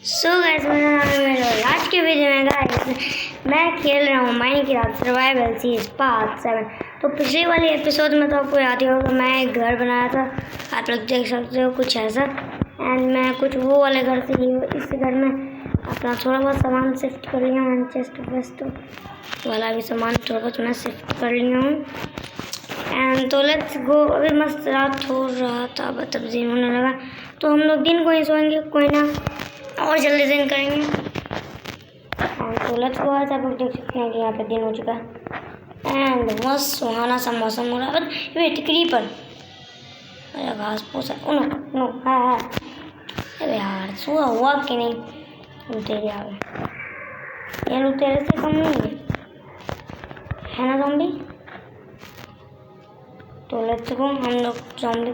So guys, मेरा नाम है मेरे आज के वीडियो में गाइस मैं खेल रहा हूँ माइनक्राफ्ट सर्वाइवल सीरीज पार्ट 7। तो पिछले वाले एपिसोड में तो आपको याद ही होगा मैं एक घर बनाया था, आप लोग देख सकते हो कुछ ऐसा। एंड मैं कुछ वो वाले घर से ही इस घर में अपना थोड़ा बहुत सामान शिफ्ट कर लिया हूँ। चेस्ट वेस्ट वाला भी सामान थोड़ा बहुत मैं शिफ्ट कर लिया हूँ। एंड तो लेट्स गो। अभी मस्त रात हो रहा था, तब दिन होने लगा, तो हम लोग दिन को ही सोएंगे, कोई ना और जल्दी दिन करेंगे। तो लेट्स गो। आज आप लोग देख सकते हैं कि यहाँ पे दिन हो चुका है एंड मस्त सुहाना सा मौसम हो रहा है। बट वेट, क्रीपर, अरे घास फूस है। नो नो, हाँ, अरे यार सुबह हुआ कि नहीं। तेरे आ गए यार, तेरे से कम नहीं है ना ज़ॉम्बी। तो लेट्स गो, हम लोग ज़ॉम्बी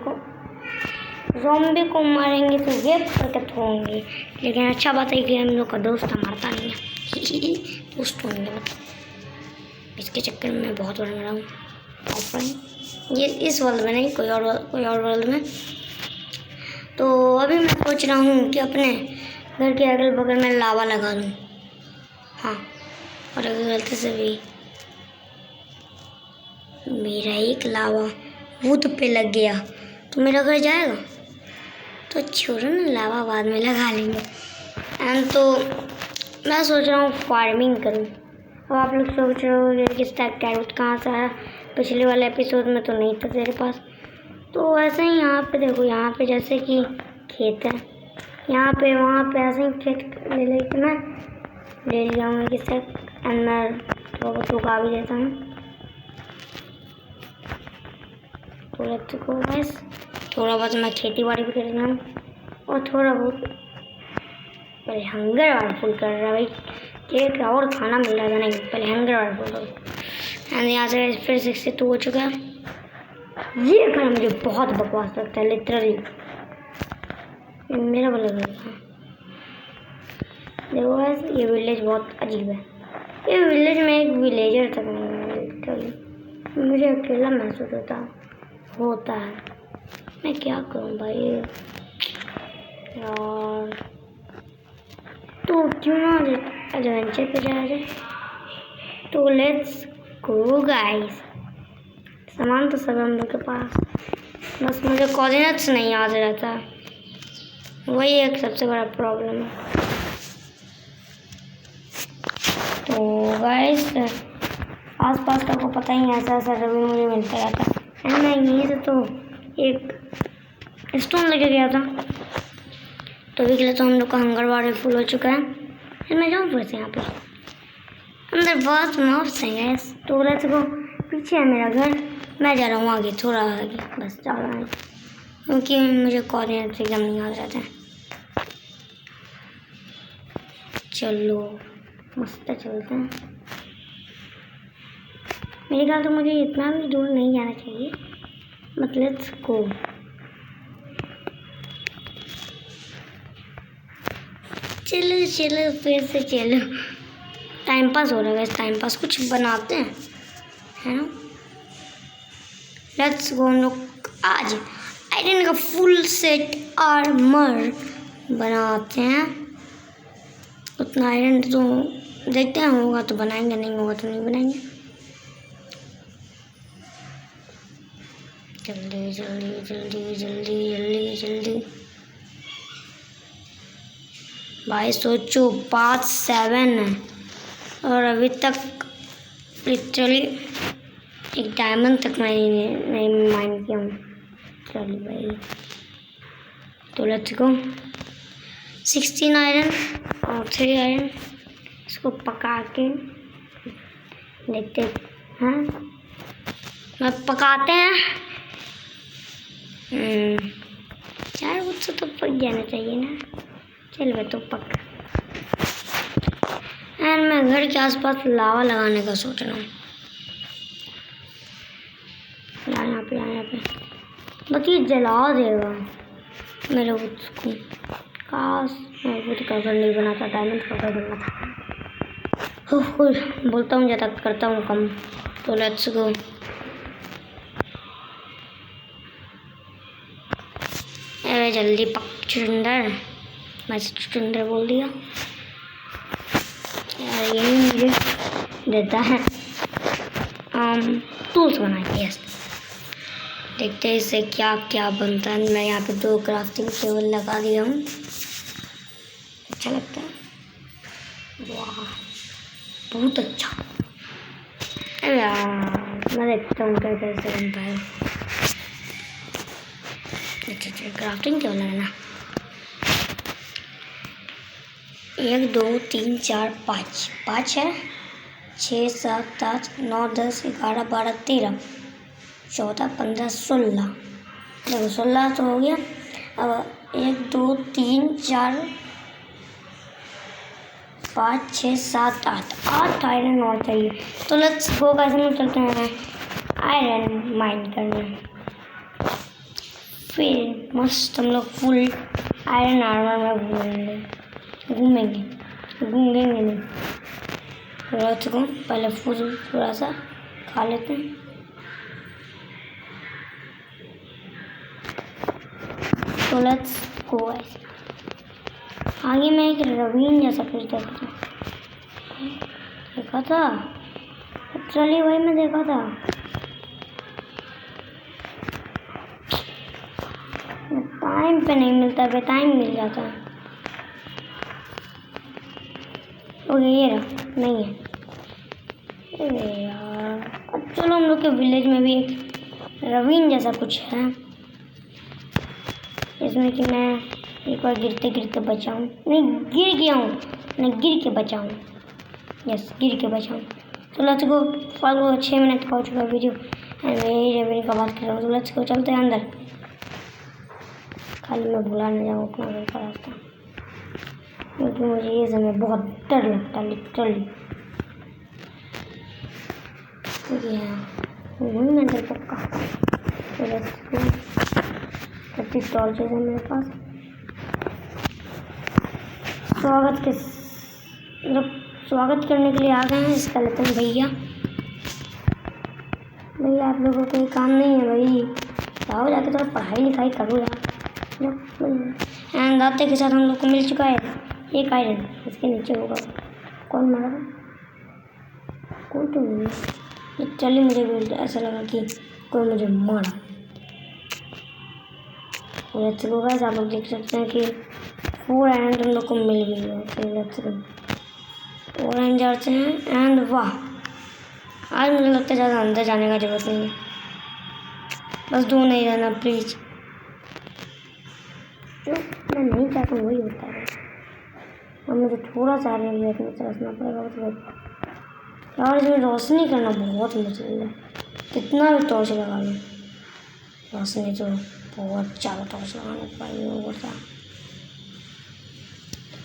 को मारेंगे तो ये हरकत होंगी, लेकिन अच्छा बात है कि हम लोग का दोस्त मारता नहीं है। दोस्त होंगे मतलब इसके चक्कर में मैं बहुत बन रहा हूँ ऑफलाइन, ये इस वर्ल्ड में नहीं, कोई और वर्ल्ड में। तो अभी मैं सोच रहा हूँ कि अपने घर के अगल बगल में लावा लगा दूँ। हाँ, और अगर गलती से भी मेरा एक लावा वुड पे लग गया तो मेरा घर जाएगा। तो छोड़ो ना, लावा बाद में लगा लेंगे। एंड तो मैं सोच रहा हूँ फार्मिंग करूँ। अब आप लोग सोच रहे हो कि स्टैक कैरेट कहाँ से आया, पिछले वाले एपिसोड में तो नहीं था तेरे पास। तो ऐसे ही यहाँ पे देखो, यहाँ पे जैसे कि खेत है, यहाँ पे वहाँ पे ऐसे ही खेत ले लेके मैं ले जाऊँगा कि स्टैक, एंड मैं थोड़ा बहुत उगा भी देता हूँ। तो लेट्स गो गाइस, थोड़ा बहुत मैं खेती बाड़ी भी कर रहा हूँ और थोड़ा बहुत पहले हंगर वाला फुल कर रहा है भाई, केक और खाना मिल रहा था नहीं, पहले हंगर वाला फुल करो। एंड यहाँ से फिर 62 हो चुका है। ये घर मुझे बहुत बकवास लगता है लिटरली, मेरा वाला घर है। देखो गाइस, ये विलेज बहुत अजीब है। ये विलेज में एक विलेजर तक नहीं है लिटरली, मुझे अकेला महसूस होता है। मैं क्या करूं भाई यार। तो क्यों ना एडवेंचर पे जाया जाए। तो लेट्स गो गाइस। सामान तो सब हम लोग के पास, बस मुझे कोऑर्डिनेट्स नहीं याद रहता, वही एक सबसे बड़ा प्रॉब्लम है। तो गाइस आसपास का को पता ही ऐसा ऐसा रवि मुझे मिलता रहता है। मैं यहीं से तो एक स्टोन लेके गया था, तो अभी के लिए तो हम लोग का हंगर वाले फुल हो चुका है। फिर मैं जाऊँ फिर से यहाँ पे अंदर बहुत मॉब्स हैं गैस। तो लेट्स गो, पीछे है मेरा घर, मैं जा रहा हूँ आगे, थोड़ा आगे, बस जा रहा हूँ क्योंकि मुझे कोऑर्डिनेट्स एकदम नहीं याद रहता है। चलो मस्त चलते हैं। मेरे ख्याल तो मुझे इतना भी दूर नहीं जाना चाहिए, बट लेट्स गो। चलो चलो फिर से चलो, टाइम पास हो रहा है, टाइम पास कुछ बनाते हैं, है ना। Let's go. हम लोग आज आयरन का फुल सेट आर्मर बनाते हैं। उतना आयरन तो देखते हैं, होगा तो बनाएंगे, नहीं होगा तो नहीं बनाएंगे। जल्दी जल्दी जल्दी जल्दी जल्दी जल्दी भाई, सोचो 5-7 है और अभी तक लिटरली एक डायमंड तक मैं नहीं माइन किया हूँ। चलिए भाई, तो लेट्स गो। 16 आयरन और 3 आयरन, इसको पका के देखते हैं। मैं पकाते हैं 4 गुट से तो पक जाना चाहिए ना। चल भाई, तो पक। एंड मैं घर के आसपास लावा लगाने का सोच रहा हूँ। यहाँ पे बस ये जला देगा मेरे उसको। काश मैं कुछ का घर नहीं बना था, डायमंड का घर बनना था। बोलता हूँ ज़्यादा, करता हूँ कम। तो लेट्स गो। जल्दी पक चुंदर, मैं चुटंदर बोल दिया यार, यही मुझे देता है टूल्स बना के। यस, देखते हैं इससे क्या क्या बनता है। मैं यहाँ पे 2 क्राफ्टिंग टेबल लगा दिया हूँ, अच्छा लगता है। वाह बहुत अच्छा। अरे यार मैं देखता हूँ क्या कैसे बनता है। अच्छा क्राफ्टिंग टेबल है ना। 1 2 3 4 5 5 है, 6 7 8 9 10 11 12 13 14 15 16। देखो 16 तो हो गया। अब 1 2 3 4 5 6 7 8 आयरन और चाहिए। तो लेट्स गो गाइस, हम चलते हैं आयरन माइन करने। फिर मस्त हम लोग फुल आयरन आर्मर में घूमेंगे नहीं। लेट्स गो, पहले फूल थोड़ा सा खा लेते हैं। तो लेट्स गो गाइस। आगे मैं एक रवीन जैसा कुछ देखा था। चलिए भाई, मैं देखा था। टाइम पे नहीं मिलता, पे टाइम मिल जाता है। ओके ये रहा, नहीं है। अरे यार, अब चलो हम लोग के विलेज में भी एक रवीन जैसा कुछ है, इसमें कि मैं एक बार गिरते गिरते बचाऊं। नहीं, गिर गया हूँ, मैं गिर के बचाऊं। यस, गिर के बचाऊं। तो लेट्स गो। फॉलो 6 मिनट का हो चुका वीडियो, यही रवीन का बात कर रहा हूँ। तो लेट्स गो, चलते हैं अंदर। खाली मैं भुला न जाऊँ अपना घर का रास्ता, क्योंकि मुझे ये समय बहुत डर लगता है लिटरली। वही मैं डर पक्का। तो लेट्स गो। 30 टॉर्चेस है मेरे पास। स्वागत करने के लिए आ गए हैं स्केलेटन भैया। भैया आप लोगों को कोई काम नहीं है भाई, जाओ जाके तो पढ़ाई लिखाई करो यार। एंड दाते के साथ हम लोग को मिल चुका है एक आयरन। इसके नीचे होगा। कौन मारा? कोई तो नहीं। चलिए, मुझे भी ऐसा लगा कि कोई मुझे मारा। लेट्स गो गाइस, आप लोग देख सकते हैं कि 4 आयरन हम लोग को मिल गई है। तो लेट्स गो, ऑरेंज जाते हैं। एंड वाह, आज मुझे लगता है ज़्यादा अंदर जाने का जरूरत नहीं है। बस 2 नहीं रहना प्लीज। जो मैं नहीं चाहता वही होता है। और मुझे थोड़ा सा आगे चलना पड़ेगा। बस यार, इसमें रोशनी करना बहुत मुश्किल है। कितना भी टॉर्च लगा लो, रोशनी तो बहुत ज़्यादा टॉर्च लगाना पड़ेगा। होता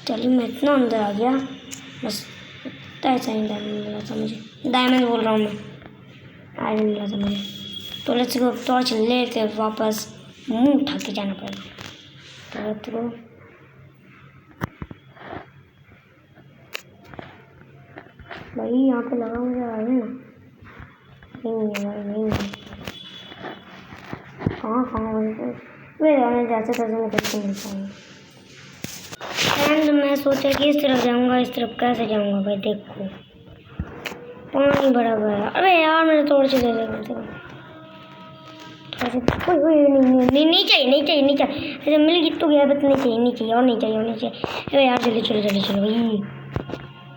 चलिए, मैं इतना अंदर आ गया। बस ऐसा ही डायमंड मिला था मुझे। डायमंड बोल रहा हूँ मैं, आयरन मिला था मुझे। तो लेट्स गो, टॉर्च लेके वापस मुंह उठा के जाना पड़ेगा। तो लेट्स गो। भाई यहाँ पे लगा मुझे आयरन ना। नहीं है भाई, नहीं है। कहाँ मैं जैसे तैसे मैं कैसे मिल पाऊँगा। एंड मैं सोचा कि इस तरफ जाऊँगा, इस तरफ कैसे जाऊँगा भाई। देखो पानी भरा गया। अरे यार, मैंने तोड़ से दे दिया। नहीं चाहिए। ऐसे मिल गिर तो गया, बस नहीं चाहिए और नहीं चाहिए। अरे यार, चलो भाई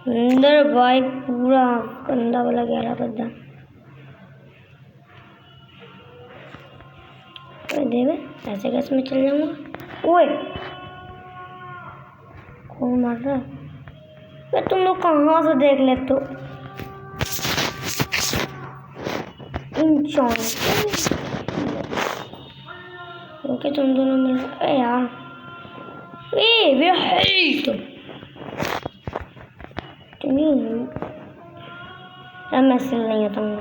अंदर। भाई पूरा गंदा वाला गहरा गड्ढा। देवे ऐसे कैसे मैं चल जाऊँगा। ओए कौन मार रहा है? तुम लोग कहाँ से देख ले तो। ओके, तुम दोनों मिल। अरे यार, वे हेल्थ मैं सिल नहीं आता हूँ।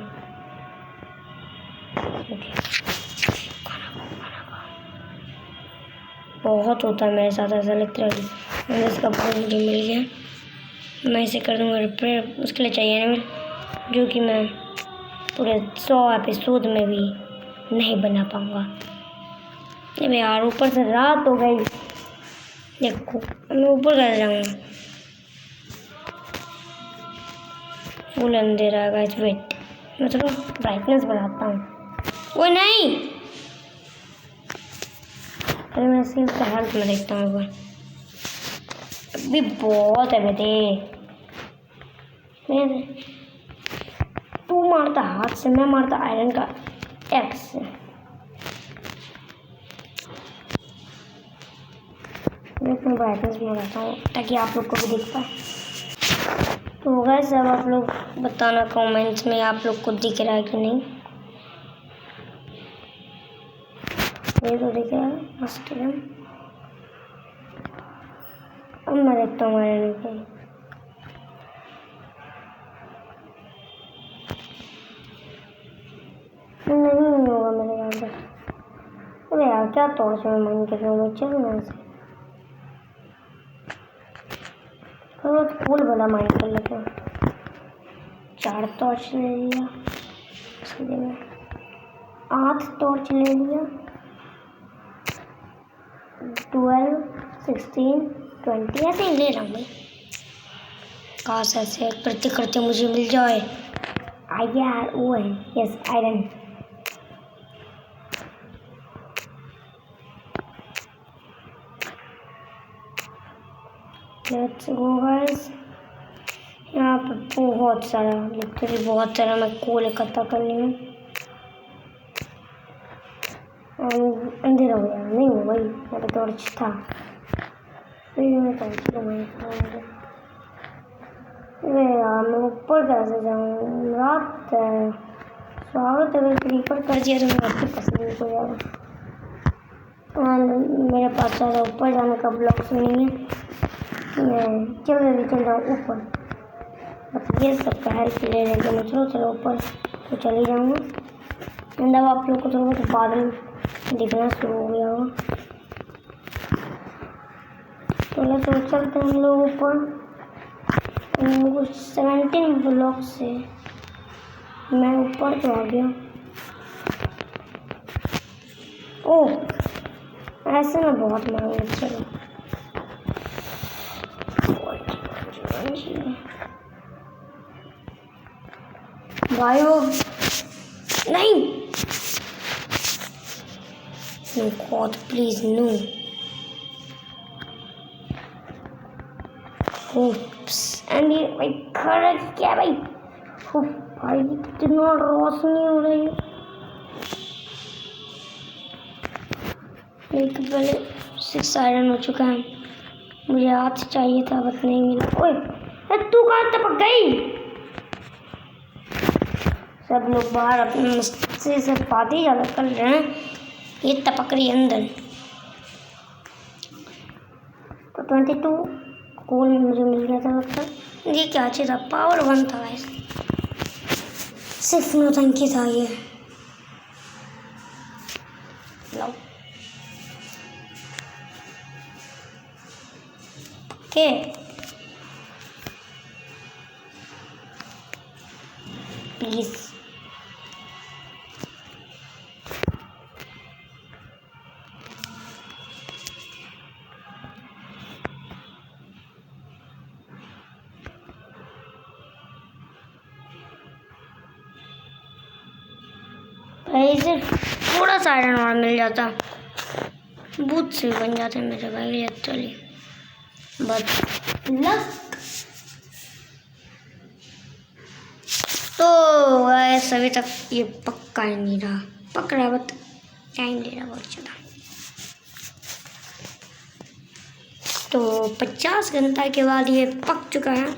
बहुत होता है मेरे साथ ऐसा लिटरली। मैंने इसका बहुत मुझे मिल गया। मैं इसे कर दूँगा रिपेयर। उसके लिए चाहिए ना, जो कि मैं पूरे 100 एपिसोड में भी नहीं बना पाऊँगा। अरे यार, ऊपर से रात हो गई। देखो मैं ऊपर कैसे जाऊँगा, फुल अंधेरा है गाइस। वेट मैं थोड़ा ब्राइटनेस बढ़ाता हूँ। ओए नहीं, अरे मैं सिर्फ हेल्थ में देखता हूँ एक बार। अभी बहुत है बेटे। तू मारता हाथ से, मैं मारता आयरन का एक्स से। मैं ब्राइटनेस में रहता हूँ ताकि आप लोग को भी दिख पाए। तो गाइस अब आप लोग बताना कमेंट्स में आप लोग को दिख रहा है कि नहीं। ये तो दिख रहा है मस्त है। अब मैं देखता हूँ आयरन को। नहीं होगा मेरे यार से। अरे यार क्या टॉर्च में मन कर रहा हूँ। चल मैं से फूल वाला माइंड कर लेते हैं। 4 टॉर्च ले लिया, सीधे में 8 टॉर्च ले लिया। 12, 16, 20 ऐसे ही ले रहा हूँ भाई। काश ऐसे करते करते मुझे मिल जाए। यार वो है, yes iron. Let's go guys. यहाँ पर बहुत सारा, लिटरली बहुत सारा मैं कोल इकट्ठा कर ली हूँ। अंधेरा हो गया, नहीं हो भाई, यहाँ पे टॉर्च था। फिर मैं टॉर्च को अरे यार मैं ऊपर कैसे जाऊँ, रात है। स्वागत अगर क्रीपर कर दिया तो मैं आपके पसंद हो जाएगा। मेरे पास ज़्यादा ऊपर जाने का ब्लॉक्स नहीं है। मैं चल जाऊँ ऊपर, बस ये सब का हेल्प ले लेंगे। मैं चलो ऊपर तो चल ही जाऊँगा। मतलब आप लोग को थोड़ा बहुत बादल दिखना शुरू हो गया होगा। तो चलते हैं हम लोग ऊपर। 17 ब्लॉक से मैं ऊपर तो आ गया। ओह ऐसे में बहुत मांगे। चलो भाई वो नहीं, गॉड प्लीज नो। एंड ये भाई खड़ा क्या भाई। भाई कितना रोशनी हो रही है। एक पहले 6 आयरन हो चुका है। मुझे हाथ चाहिए था बट नहीं मिला। ओए तू कहाँ टपक गई। सब लोग बाहर अपने मस्ती से पार्टी ज़्यादा कर रहे हैं, ये टपक रही अंदर। तो 22 कोल मुझे मिल गया था लगता। ये क्या चीज़ था, पावर 1 था गाइस, सिर्फ नौटंकी था ये। लो के प्लीज सिर्फ थोड़ा सा आयरन और मिल जाता, बूथ से बन जाते मेरे भाई लिटरली, बट लक। तो वैसे अभी तक ये पक्का ही नहीं रहा, पक रहा बट टाइम ले रहा बहुत ज़्यादा। तो 50 घंटा के बाद ये पक चुका है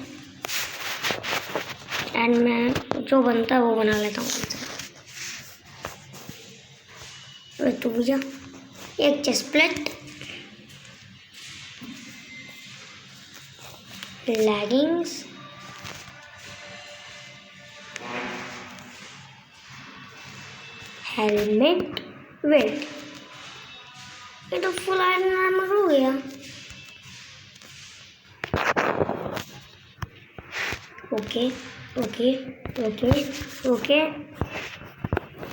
एंड मैं जो बनता है वो बना लेता हूँ। तो भैया एक chest plate, leggings, helmet, wait, ये तो फुल आयरन आर्मर हो गया। Okay okay okay okay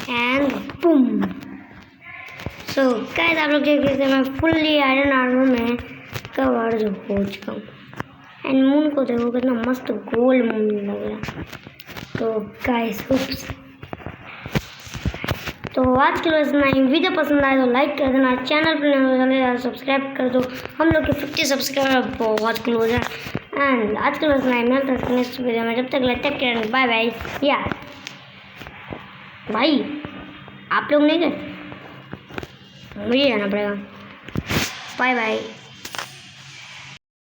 and boom. So guys आप लोग देख सकते हैं मैं फुल्ली आयरन आर्मर में कवर जो हो चुका हूँ। एंड मून को देखो कितना मस्त गोल मून लग रहा है। तो गाइस हुप्स, तो आज के लिए इतना ही। वीडियो पसंद आए तो लाइक कर देना, चैनल पर नए हो तो सब्सक्राइब कर दो। हम लोग के 50 सब्सक्राइबर बहुत क्लोज है। एंड आज के लिए इतना ही, मिलते हैं नेक्स्ट वीडियो में। जब तक टेक केयर, बाय बाय। या भाई आप लोग नहीं गए, मुझे जाना पड़ेगा। Bye bye.